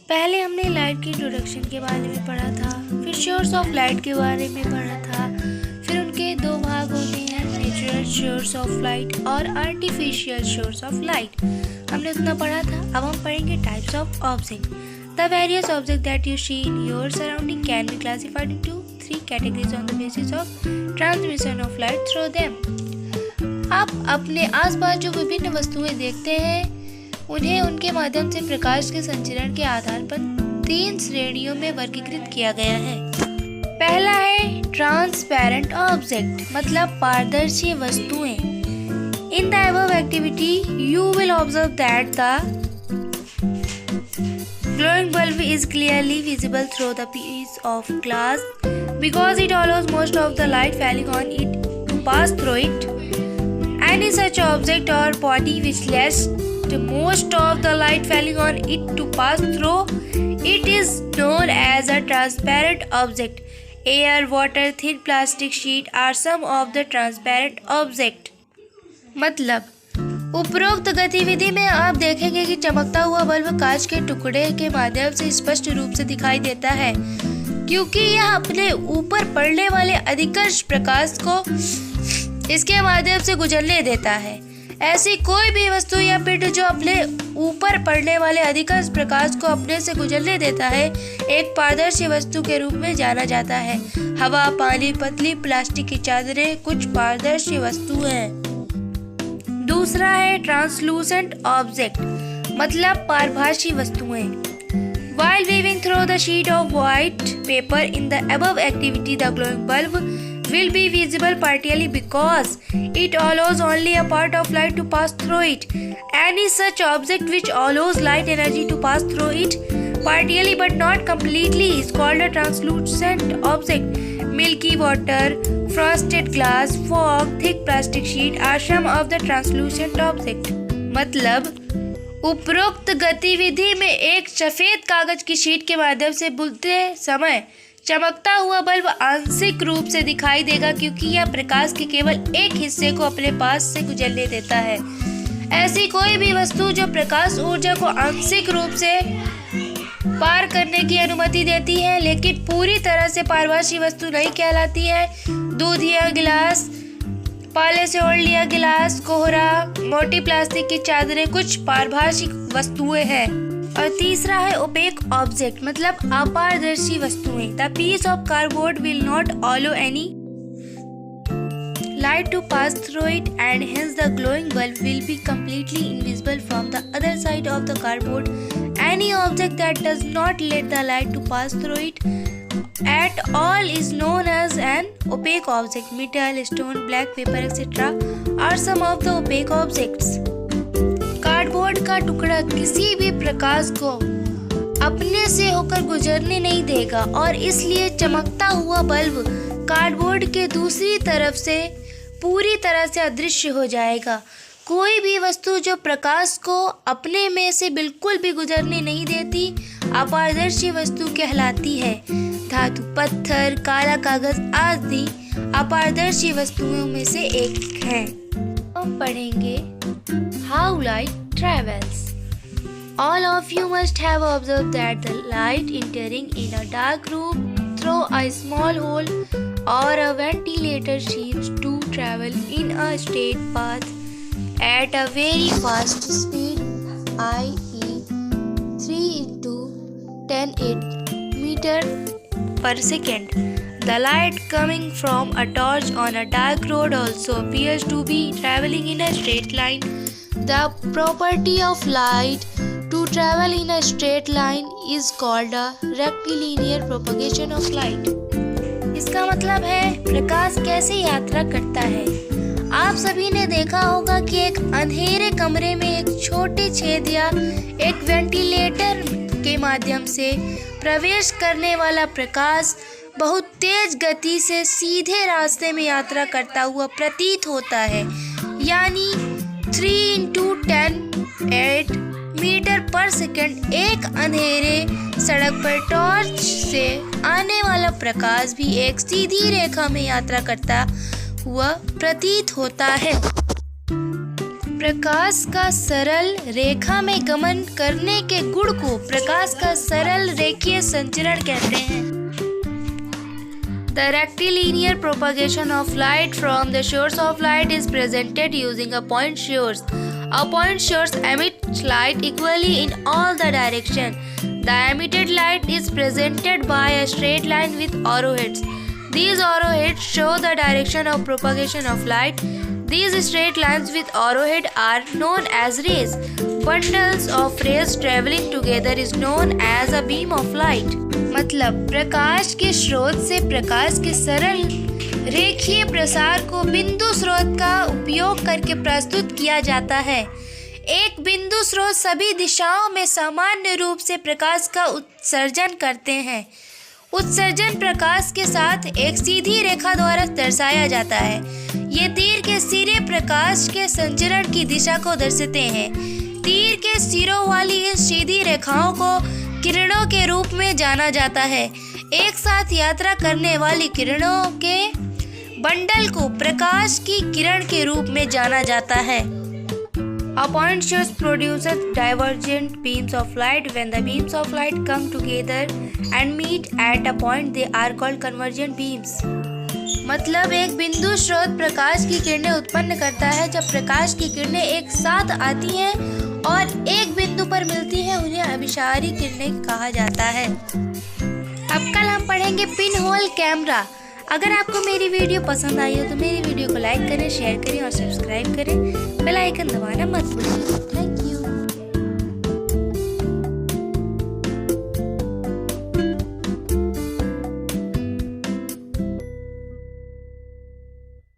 पहले हमने लाइट की इंट्रोडक्शन के बारे में पढ़ा था, फिर सोर्स ऑफ लाइट के बारे में पढ़ा था, फिर उनके दो भाग होते हैं, नेचुरल सोर्स ऑफ लाइट और आर्टिफिशियल सोर्स ऑफ लाइट। हमने उतना पढ़ा था। अब हम पढ़ेंगे types of object. The various object that you see in your surrounding can be classified into 3 categories on the basis of transmission of light through them. आप अपने आसपास जो विभिन्न वस्तुएं देखते हैं उन्हें उनके माध्यम से प्रकाश के संचरण के आधार पर 3 श्रेणियों में वर्गीकृत किया गया है। पहला है ट्रांसपेरेंट ऑब्जेक्ट, मतलब पारदर्शी वस्तुएं। In the above activity you will observe that the glowing bulb is clearly visible through the piece of glass because it allows most of the light falling on it to pass through it. Any such object or body which lets most of the light falling on it to pass through it is known as a transparent object. Air, water, thin plastic sheet are some of the transparent object. मतलब उपरोक्त गतिविधि में आप देखेंगे कि चमकता हुआ bulb कांच के टुकड़े के माध्यम से स्पष्ट रूप से दिखाई देता है क्योंकि यह अपने ऊपर पड़ने वाले अधिकांश प्रकाश को इसके माध्यम से गुजरने देता है। ऐसी कोई भी वस्तु या पिंड जो अपने ऊपर पड़ने वाले अधिकांश प्रकाश को अपने से गुजरने देता है एक पारदर्शी वस्तु के रूप में जाना जाता है। हवा, पानी, पतली प्लास्टिक की चादरें कुछ पारदर्शी वस्तु हैं। दूसरा है ट्रांसलूसेंट ऑब्जेक्ट, मतलब पारभासी वस्तुएं। While weaving through the sheet of white paper in the above activity, the glowing bulb will be visible partially because it allows only a part of light to pass through it. Any such object which allows light energy to pass through it partially but not completely is called a translucent object. Milky water, frosted glass, fog, thick plastic sheet are some of the translucent object. मतलब उपरोक्त गतिविधि में एक सफेद कागज की sheet के माध्यम से बुनते समय चमकता हुआ बल्ब आंशिक रूप से दिखाई देगा क्योंकि यह प्रकाश के केवल एक हिस्से को अपने पास से गुजरने देता है। ऐसी कोई भी वस्तु जो प्रकाश ऊर्जा को आंशिक रूप से पार करने की अनुमति देती है लेकिन पूरी तरह से पारभासी वस्तु नहीं कहलाती है। दूध या गिलास, पाले से ओढ़ लिया गिलास, कोहरा, मोटी प्लास्टिक की चादरें कुछ पारभासी वस्तुएं हैं। और तीसरा है ओपेक ऑब्जेक्ट, मतलब अपारदर्शी वस्तुएं। The piece of cardboard will not allow any light to pass through it and hence the glowing bulb will be completely invisible from the other side of the cardboard. Any object that does not let the light to pass through it at all is known as an opaque object. Metal, stone, black paper etc. are some of the opaque objects. Cardboard का टुकड़ा किसी भी प्रकाश को अपने से होकर गुजरने नहीं देगा और इसलिए चमकता हुआ बल्ब कार्डबोर्ड के दूसरी तरफ से पूरी तरह से अदृश्य हो जाएगा। कोई भी वस्तु जो प्रकाश को अपने में से बिल्कुल भी गुजरने नहीं देती अपारदर्शी वस्तु कहलाती है। धातु, पत्थर, काला कागज आदि अपारदर्शी वस्तुओं में से एक है। हम पढ़ेंगे how light travels. All of you must have observed that the light entering in a dark room through a small hole or a ventilator seems to travel in a straight path at a very fast speed, i.e. 3 into 10 meter per second. The light coming from a torch on a dark road also appears to be traveling in a straight line. The property of light to travel in a straight line is called a rectilinear propagation of light. इसका मतलब है प्रकाश कैसे यात्रा करता है। आप सभी ने देखा होगा कि एक अंधेरे कमरे में एक छोटे छेद या एक वेंटिलेटर के माध्यम से प्रवेश करने वाला प्रकाश बहुत तेज गति से सीधे रास्ते में यात्रा करता हुआ प्रतीत होता है। यानी 3 into 10 मीटर पर सेकंड एक अंधेरे सड़क पर टॉर्च से आने वाला प्रकाश भी एक सीधी रेखा में यात्रा करता हुआ प्रतीत होता है। प्रकाश का सरल रेखा में गमन करने के गुण को प्रकाश का सरल रेखीय संचरण कहते हैं। The rectilinear propagation of light from the source of light is presented using a point source. A point source emits light equally in all the directions. The emitted light is presented by a straight line with arrowheads. These arrowheads show the direction of propagation of light. These straight lines with arrowhead are known as rays. Bundles of rays traveling together is known as a beam of light. मतलब प्रकाश के स्रोत से प्रकाश के सरल रेखीय प्रसार को बिंदु स्रोत का उपयोग करके प्रस्तुत किया जाता है। एक बिंदु स्रोत सभी दिशाओं में सामान्य रूप से प्रकाश का उत्सर्जन करते हैं। उत्सर्जन प्रकाश के साथ एक सीधी रेखा द्वारा दर्शाया जाता है। ये तीर के सिरे प्रकाश के संचरण की दिशा को दर्शाते हैं। तीर के सिरों वाली इन सीधी रेखाओं को किरणों के रूप में जाना जाता है। एक साथ यात्रा करने वाली किरणों के बंडल को प्रकाश की किरण के रूप में जाना जाता है। A point source produces divergent beams of light. When the beams of light come together and meet at a point, they are called convergent beams. मतलब एक बिंदु स्रोत प्रकाश की किरणें उत्पन्न करता है। जब प्रकाश की किरणें एक साथ आती हैं और एक बिंदु पर मिलती हैं, उन्हें अभिसारी किरणें कहा जाता है। अब कल हम पढ़ेंगे पिन होल कैमरा। अगर आपको मेरी वीडियो पसंद आई हो तो मेरी वीडियो को लाइक करें, शेयर करें और सब्सक्राइब करें। बेल आइकन दबाना मत भूलिए। Thank you.